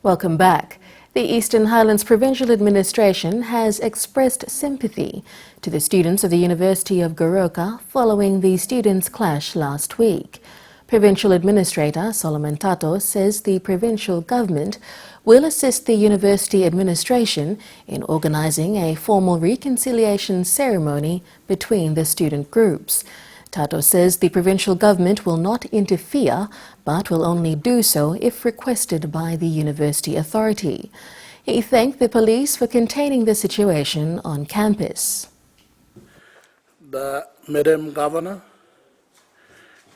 Welcome back. The Eastern Highlands Provincial Administration has expressed sympathy to the students of the University of Goroka following the students' clash last week. Provincial Administrator Solomon Tato says the provincial government will assist the university administration in organising a formal reconciliation ceremony between the student groups. Tato says the provincial government will not interfere, but will only do so if requested by the university authority. He thanked the police for containing the situation on campus. The Madam Governor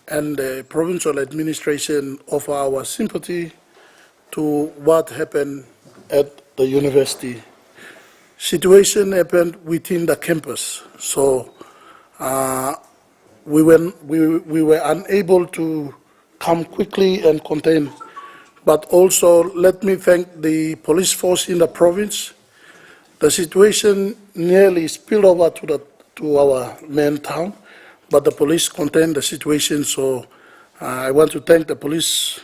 and the provincial administration offer our sympathy to what happened at the university. Situation happened within the campus, so we were unable to come quickly and contain. But also, let me thank the police force in the province. The situation nearly spilled over to our main town, but the police contained the situation. So I want to thank the police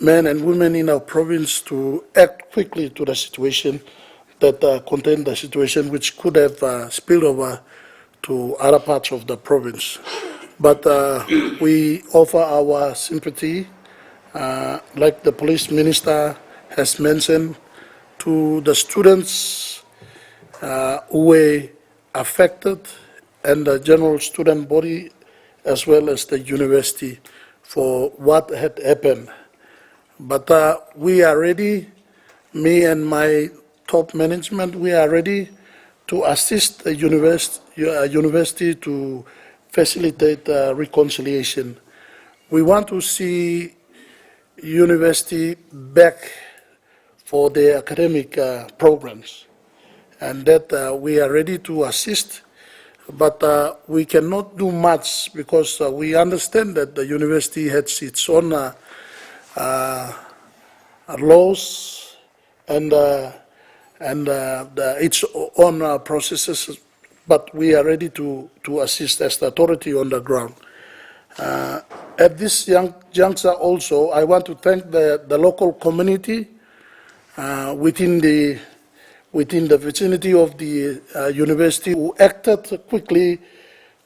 men and women in our province to act quickly to the situation that contained the situation, which could have spilled over to other parts of the province. But we offer our sympathy, like the police minister has mentioned, to the students who were affected and the general student body as well as the university for what had happened. But we are ready, me and my top management, we are ready to assist the university to facilitate reconciliation. We want to see university back for their academic programs, and that we are ready to assist, but we cannot do much because we understand that the university has its own laws and its own processes, but we are ready to assist as the authority on the ground. At this juncture also, I want to thank the local community within the vicinity of the university who acted quickly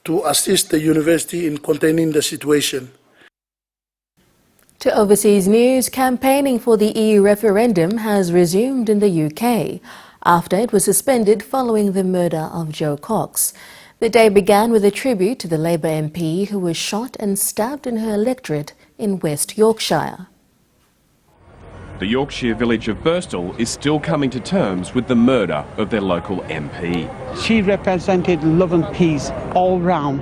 to assist the university in containing the situation. To overseas news, campaigning for the EU referendum has resumed in the UK after it was suspended following the murder of Jo Cox. The day began with a tribute to the Labour MP who was shot and stabbed in her electorate in West Yorkshire. The Yorkshire village of Birstall is still coming to terms with the murder of their local MP. She represented love and peace all round.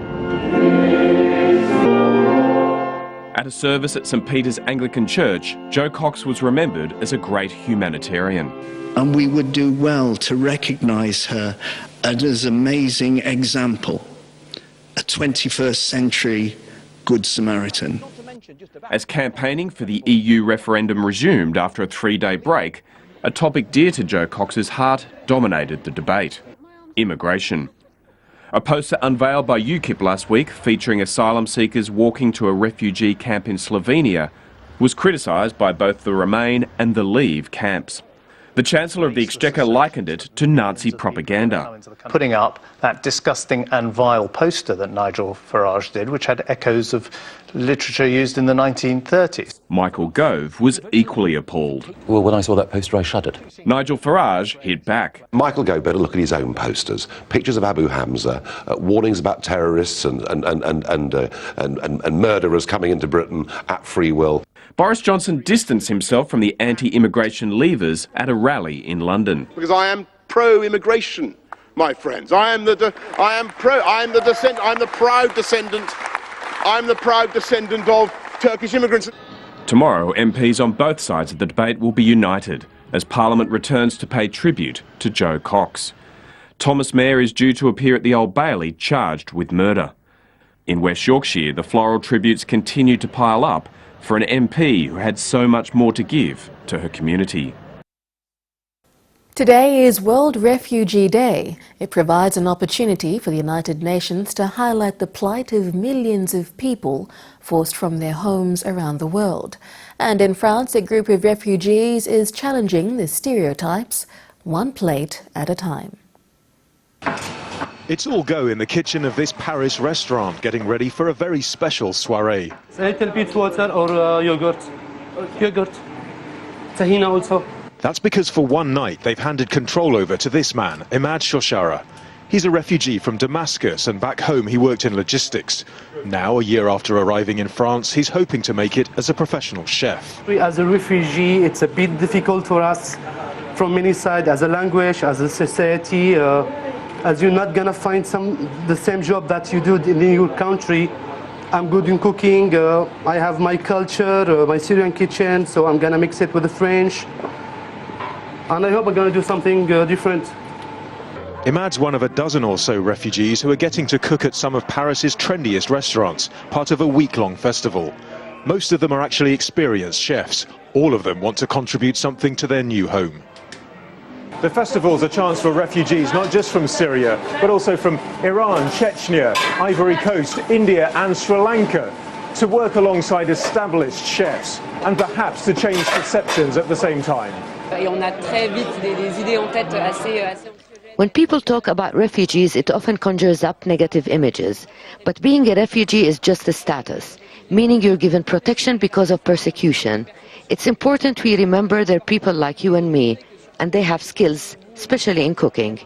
At a service at St Peter's Anglican Church, Jo Cox was remembered as a great humanitarian. And we would do well to recognise her as an amazing example, a 21st century Good Samaritan. As campaigning for the EU referendum resumed after a 3-day break, a topic dear to Jo Cox's heart dominated the debate: immigration. A poster unveiled by UKIP last week featuring asylum seekers walking to a refugee camp in Slovenia was criticised by both the Remain and the Leave camps. The Chancellor of the Exchequer likened it to Nazi propaganda. Putting up that disgusting and vile poster that Nigel Farage did, which had echoes of literature used in the 1930s. Michael Gove was equally appalled. Well, when I saw that poster, I shuddered. Nigel Farage hit back. Michael Gove better look at his own posters. Pictures of Abu Hamza, warnings about terrorists and murderers coming into Britain at free will. Boris Johnson distanced himself from the anti-immigration Leavers at a rally in London. Because I am pro-immigration, my friends. I'm the proud descendant of Turkish immigrants. Tomorrow, MPs on both sides of the debate will be united as Parliament returns to pay tribute to Jo Cox. Thomas Mayer is due to appear at the Old Bailey charged with murder. In West Yorkshire, the floral tributes continue to pile up for an MP who had so much more to give to her community. Today is World Refugee Day. It provides an opportunity for the United Nations to highlight the plight of millions of people forced from their homes around the world. And in France, a group of refugees is challenging the stereotypes, one plate at a time. It's all go in the kitchen of this Paris restaurant, getting ready for a very special soiree. A little bit water or yogurt. Yogurt. Tahina also. That's because for one night they've handed control over to this man, Imad Shoshara. He's a refugee from Damascus, and back home he worked in logistics. Now, a year after arriving in France, he's hoping to make it as a professional chef. As a refugee, it's a bit difficult for us from many sides, as a language, as a society, as you're not gonna find the same job that you do in your country. I'm good in cooking, I have my culture, my Syrian kitchen, so I'm gonna mix it with the French. And I hope I'm going to do something different. Imad's one of a dozen or so refugees who are getting to cook at some of Paris's trendiest restaurants, part of a week-long festival. Most of them are actually experienced chefs. All of them want to contribute something to their new home. The festival's a chance for refugees, not just from Syria, but also from Iran, Chechnya, Ivory Coast, India and Sri Lanka, to work alongside established chefs and perhaps to change perceptions at the same time. When people talk about refugees, it often conjures up negative images. But being a refugee is just a status, meaning you're given protection because of persecution. It's important we remember they're people like you and me, and they have skills, especially in cooking.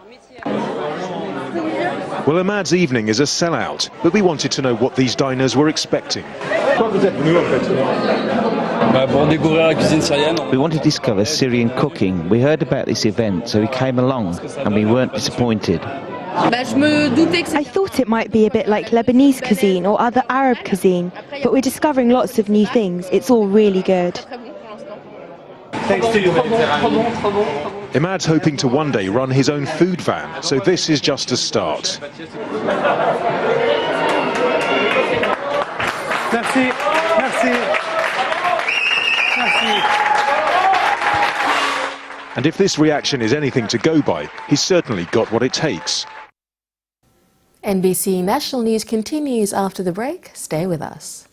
Well, Imad's evening is a sellout, but we wanted to know what these diners were expecting. We want to discover Syrian cooking. We heard about this event, so we came along, and we weren't disappointed. I thought it might be a bit like Lebanese cuisine or other Arab cuisine, but we're discovering lots of new things. It's all really good. Thanks to you. Imad's hoping to one day run his own food van, so this is just a start. Merci. Merci. And if this reaction is anything to go by, he's certainly got what it takes. NBC National News continues after the break. Stay with us.